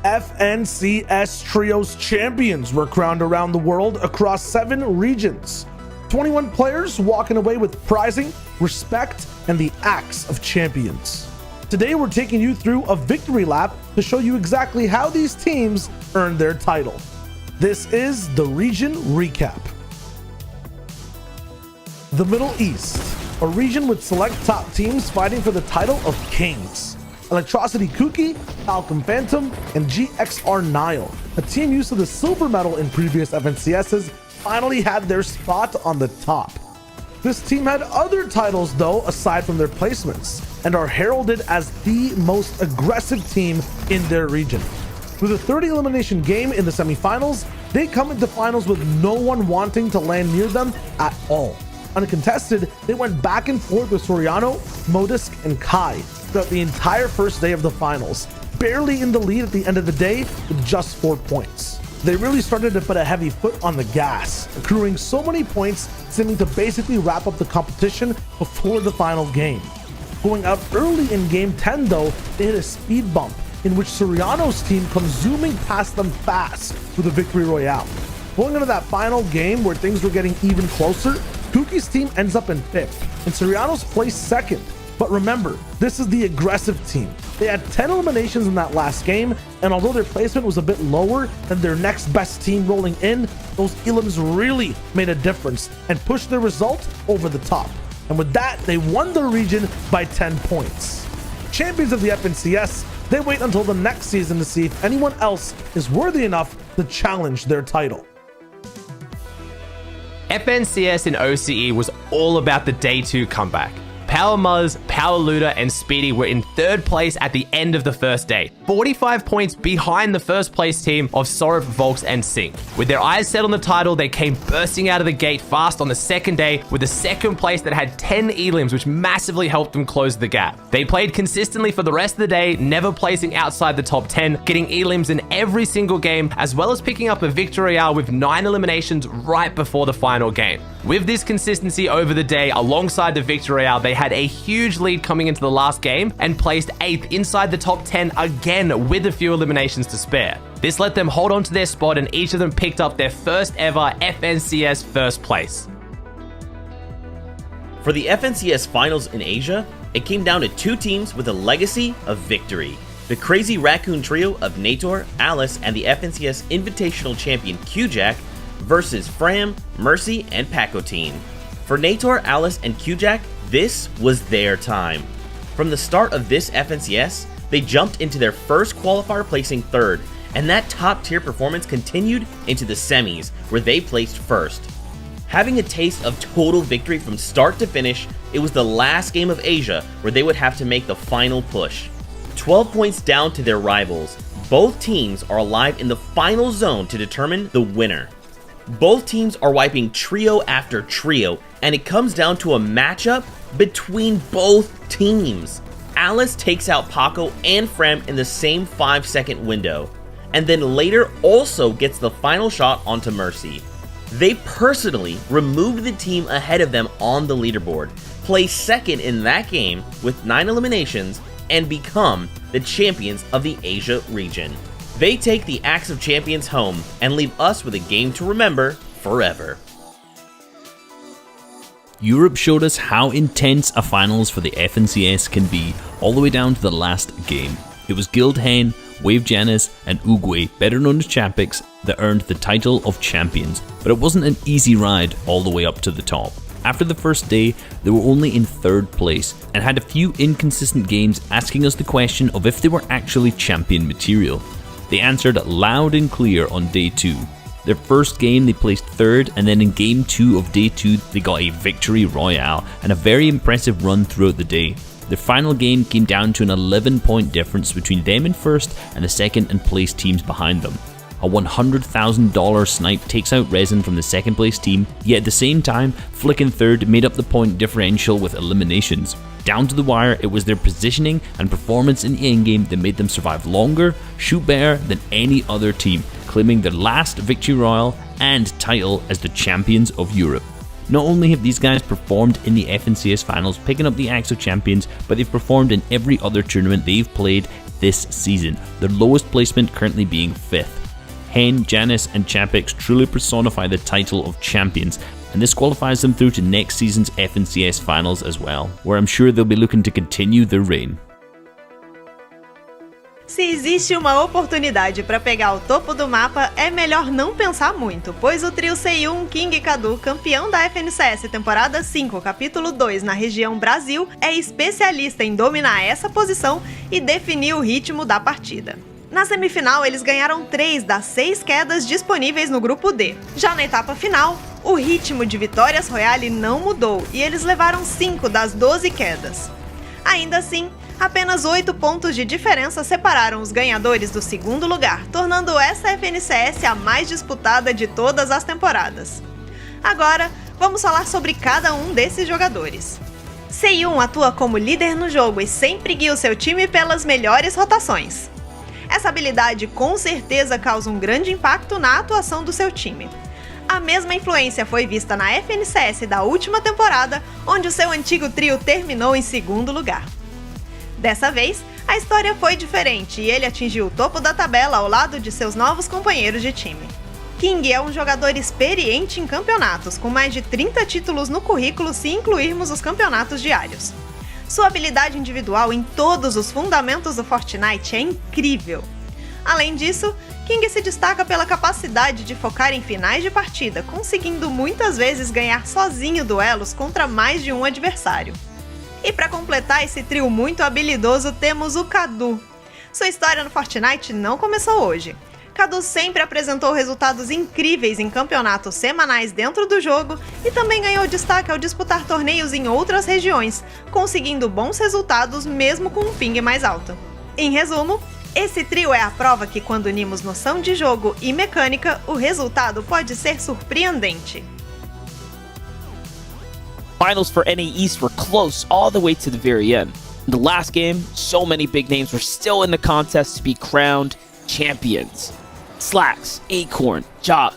FNCS Trios champions were crowned around the world across 7 regions. 21 players walking away with prizing, respect, and the Axe of Champions. Today we're taking you through a victory lap to show you exactly how these teams earned their title. This is the Region Recap. The Middle East, a region with select top teams fighting for the title of Kings. Electrocity Kuki, Falcon Phantom, and GXR Nile, a team used to the silver medal in previous FNCSs, finally had their spot on the top. This team had other titles though aside from their placements, and are heralded as the most aggressive team in their region. With a 30 elimination game in the semifinals, they come into finals with no one wanting to land near them at all. Uncontested, they went back and forth with Soriano, Modisk, and Kai throughout the entire first day of the finals, barely in the lead at the end of the day with just 4 points. They really started to put a heavy foot on the gas, accruing so many points, seeming to basically wrap up the competition before the final game. Going out early in game 10 though, they hit a speed bump in which Soriano's team comes zooming past them fast with a victory royale. Going into that final game where things were getting even closer, Kuki's team ends up in 5th, and Soriano's placed 2nd. But remember, this is the aggressive team. They had 10 eliminations in that last game, and although their placement was a bit lower than their next best team rolling in, those elims really made a difference and pushed their result over the top. And with that, they won their region by 10 points. Champions of the FNCS, they wait until the next season to see if anyone else is worthy enough to challenge their title. FNCS in OCE was all about the Day 2 comeback. Power Muzz, Power Luda, and Speedy were in 3rd place at the end of the first day, 45 points behind the first place team of Sorif, Volks, and Sync. With their eyes set on the title, they came bursting out of the gate fast on the second day with a 2nd place that had 10 elims, which massively helped them close the gap. They played consistently for the rest of the day, never placing outside the top 10, getting elims in every single game, as well as picking up a victory royale with 9 eliminations right before the final game. With this consistency over the day, alongside the victory royale, they had a huge lead coming into the last game and placed 8th inside the top 10 again with a few eliminations to spare. This let them hold on to their spot, and each of them picked up their first ever FNCS first place. For the FNCS finals in Asia, it came down to 2 teams with a legacy of victory. The Crazy Raccoon trio of Nator, Alice, and the FNCS Invitational champion Q-Jack versus Fram, Mercy, and Pacotine. For Nator, Alice, and Q-Jack, this was their time. From the start of this FNCS, they jumped into their first qualifier placing 3rd, and that top tier performance continued into the semis, where they placed 1st. Having a taste of total victory from start to finish, it was the last game of Asia where they would have to make the final push. 12 points down to their rivals, both teams are alive in the final zone to determine the winner. Both teams are wiping trio after trio, and it comes down to a matchup between both teams. Alice takes out Paco and Fram in the same 5-second window, and then later also gets the final shot onto Mercy. They personally removed the team ahead of them on the leaderboard, place 2nd in that game with 9 eliminations, and become the champions of the Asia region. They take the Axe of Champions home and leave us with a game to remember forever. Europe showed us how intense a finals for the FNCS can be, all the way down to the last game. It was Guild Hen, Wave Janus, and Uguay, better known as Chapix, that earned the title of champions, but it wasn't an easy ride all the way up to the top. After the first day, they were only in 3rd place, and had a few inconsistent games asking us the question of if they were actually champion material. They answered loud and clear on day 2. Their first game they placed 3rd, and then in game 2 of day 2 they got a victory royale and a very impressive run throughout the day. Their final game came down to an 11-point difference between them in 1st and the 2nd and place teams behind them. A $100,000 snipe takes out Resin from the 2nd place team, yet at the same time, Flick in 3rd made up the point differential with eliminations. Down to the wire, it was their positioning and performance in the endgame that made them survive longer, shoot better than any other team, claiming their last victory royale and title as the champions of Europe. Not only have these guys performed in the FNCS finals, picking up the Axe of Champions, but they've performed in every other tournament they've played this season, their lowest placement currently being 5th. Hen, Janus, and Chapix truly personify the title of champions, and this qualifies them through to next season's FNCS finals as well, where I'm sure they'll be looking to continue their reign. Se existe uma oportunidade para pegar o topo do mapa, é melhor não pensar muito, pois o trio SHYOWAGER, King e Kadu, campeão da FNCS temporada 5, capítulo 2 na região Brasil, é especialista em dominar essa posição e definir o ritmo da partida. Na semifinal, eles ganharam 3 das 6 quedas disponíveis no grupo D. Já na etapa final, o ritmo de vitórias Royale não mudou e eles levaram 5 das 12 quedas. Ainda assim, apenas 8 pontos de diferença separaram os ganhadores do segundo lugar, tornando essa FNCS a mais disputada de todas as temporadas. Agora, vamos falar sobre cada um desses jogadores. SHYOWAGER atua como líder no jogo e sempre guia o seu time pelas melhores rotações. Essa habilidade com certeza causa um grande impacto na atuação do seu time. A mesma influência foi vista na FNCS da última temporada, onde o seu antigo trio terminou em segundo lugar. Dessa vez, a história foi diferente e ele atingiu o topo da tabela ao lado de seus novos companheiros de time. King é um jogador experiente em campeonatos, com mais de 30 títulos no currículo se incluirmos os campeonatos diários. Sua habilidade individual em todos os fundamentos do Fortnite é incrível. Além disso, King se destaca pela capacidade de focar em finais de partida, conseguindo muitas vezes ganhar sozinho duelos contra mais de um adversário. E para completar esse trio muito habilidoso, temos o Kadu. Sua história no Fortnite não começou hoje. Kadu sempre apresentou resultados incríveis em campeonatos semanais dentro do jogo e também ganhou destaque ao disputar torneios em outras regiões, conseguindo bons resultados mesmo com um ping mais alto. Em resumo, esse trio é a prova que quando unimos noção de jogo e mecânica, o resultado pode ser surpreendente. Finals for NA East were close all the way to the very end. In the last game, so many big names were still in the contest to be crowned champions. Slacks, Acorn, Jock,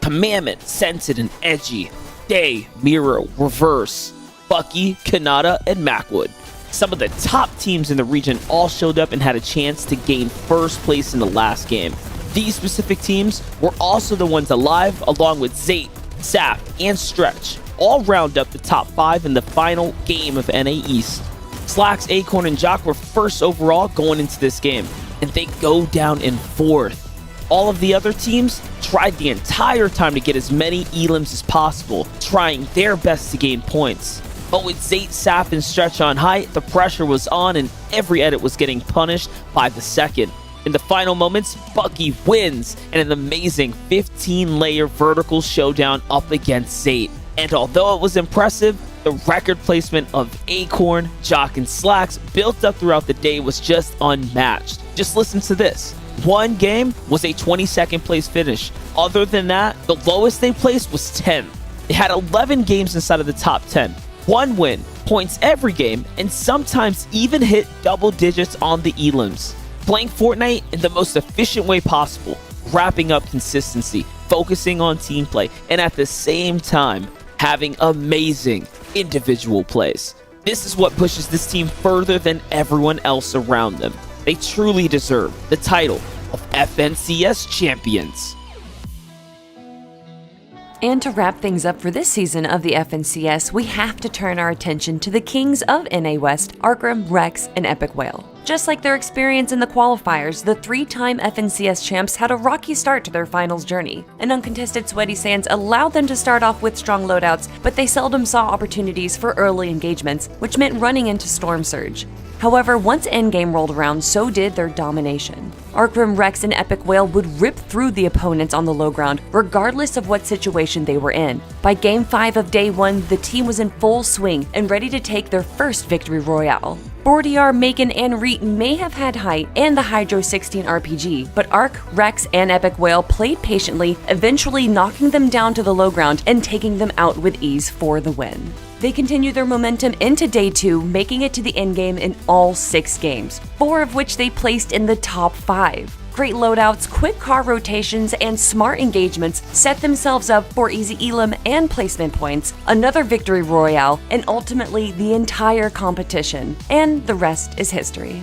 Commandment, Scented, and Edgy, Day, Miro, Reverse, Bucky, Kanata, and Macwood. Some of the top teams in the region all showed up and had a chance to gain first place in the last game. These specific teams were also the ones alive, along with Zate, Sap, and Stretch, all round up the top 5 in the final game of NA East. Slacks, Acorn, and Jock were first overall going into this game, and they go down in 4th. All of the other teams tried the entire time to get as many elims as possible, trying their best to gain points. But with Zate, Sap, and Stretch on high, the pressure was on and every edit was getting punished by the second. In the final moments, Bucky wins in an amazing 15-layer vertical showdown up against Zate. And although it was impressive, the record placement of Acorn, Jock, and Slacks built up throughout the day was just unmatched. Just listen to this. One game was a 22nd place finish. Other than that, the lowest they placed was 10. They had 11 games inside of the top 10. One win, points every game, and sometimes even hit double digits on the elims. Playing Fortnite in the most efficient way possible, wrapping up consistency, focusing on team play, and at the same time, having amazing individual plays. This is what pushes this team further than everyone else around them. They truly deserve the title of FNCS champions. And to wrap things up for this season of the FNCS, we have to turn our attention to the kings of NA West, Arcrim, Rex, and Epic Whale. Just like their experience in the qualifiers, the 3-time FNCS champs had a rocky start to their finals journey. An uncontested Sweaty Sands allowed them to start off with strong loadouts, but they seldom saw opportunities for early engagements, which meant running into Storm Surge. However, once endgame rolled around, so did their domination. Arcrim, Rex, and Epic Whale would rip through the opponents on the low ground, regardless of what situation they were in. By Game 5 of Day 1, the team was in full swing and ready to take their first victory royale. Bordiar, Macon, and Reet may have had height and the Hydro 16 RPG, but Arc, Rex, and Epic Whale played patiently, eventually knocking them down to the low ground and taking them out with ease for the win. They continued their momentum into Day 2, making it to the endgame in all 6 games, 4 of which they placed in the top 5. Great loadouts, quick car rotations, and smart engagements set themselves up for easy elim and placement points, another victory royale, and ultimately the entire competition. And the rest is history.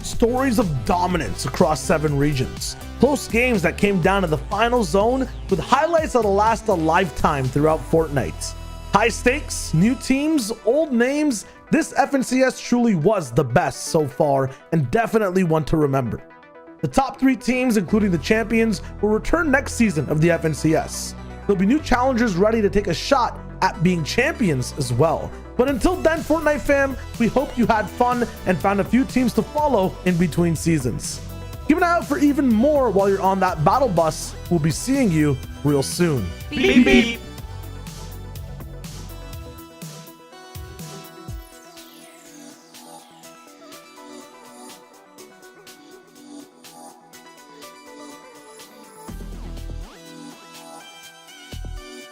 Stories of dominance across 7 regions. Close games that came down to the final zone with highlights that'll last a lifetime throughout Fortnite. High stakes, new teams, old names. This FNCS truly was the best so far and definitely one to remember. The top 3 teams, including the champions, will return next season of the FNCS. There'll be new challengers ready to take a shot at being champions as well. But until then, Fortnite fam, we hope you had fun and found a few teams to follow in between seasons. Keep an eye out for even more while you're on that battle bus. We'll be seeing you real soon. Beep, beep.